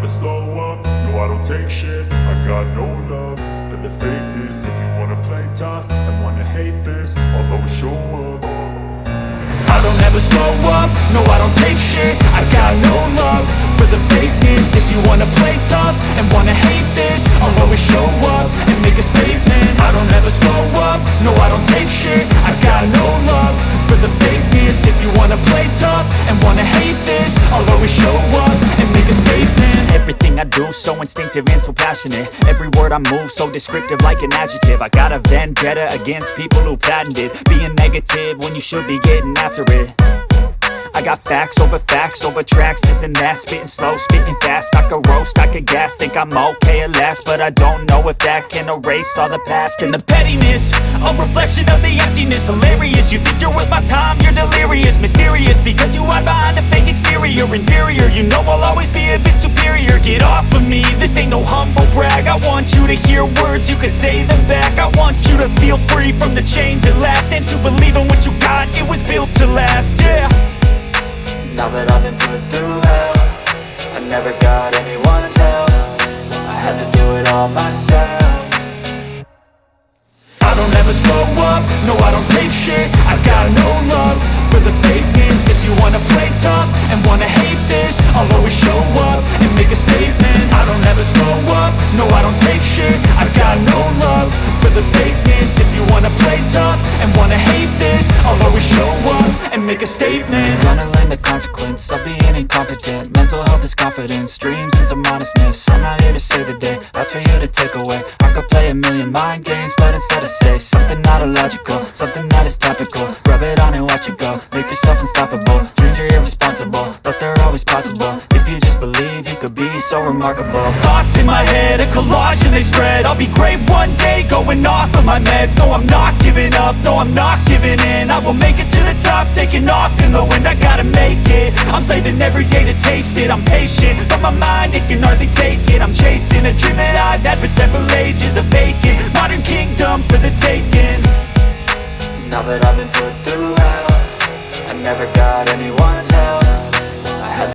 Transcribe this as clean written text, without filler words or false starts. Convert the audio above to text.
never slow up, no I don't take shit. I got no love for the fakeness. If you wanna play tough and wanna hate this, I'll always show up. I don't ever slow up, no I don't take shit. I got no love for the fakeness. If you wanna play tough and wanna hate this, I'll always show up and make a statement. I don't ever slow up, no I don't take shit. I got no love for the fakeness. If you wanna play tough and wanna hate this, I'll always show up and make a statement. Everything I do so instinctive and so passionate. Every word I move so descriptive like an adjective. I got a vendetta against people who patented being negative when you should be getting after it. I got facts over tracks, this and that. Spitting slow, spitting fast. I could roast, I could gas. Think I'm okay at last, but I don't know if that can erase all the past. And the pettiness, a reflection of the emptiness. Hilarious, you think you're worth my time, you're delirious. Mysterious, because you hide behind a fake exterior. Inferior, you know I'll always be a bit superior. Get off of me, this ain't no humble brag. I want you to hear words, you can say them back. I want you to feel free from the chains at last, and to believe in what you got, it was built to last, yeah. Now that I've been put through hell, I never got anyone's help. I had to do it all myself. I don't ever slow up, no I don't take shit. I got no love for the fakeness. If you wanna play tough and wanna hate this, I'll always show up and make a statement. I don't ever slow up, no I don't take shit. I got no love for the fakeness. If you wanna play tough and wanna hate this, I'll always show up and make a statement. Gonna learn the consequence of being incompetent. Mental health is confidence, dreams and some honestness. I'm not here to save the day, that's for you to take away. I could play a million mind games, but instead I say something not illogical, something that is topical. Rub it on and watch it go, make yourself unstoppable. Dreams are irresponsible, but they're always possible. If you just believe, you could be so remarkable. Thoughts in my head, a collage and they spread. I'll be great one day, going off of my meds. No, I'm not giving up, no, I'm not giving in. I will make it to the top, taking off in the wind. I gotta make it, I'm saving every day to taste it. I'm patient, but my mind, it can hardly take it. I'm chasing a dream that I've had for several ages. A vacant, modern kingdom for the taking. Now that I've been put through hell, I never got anyone's help.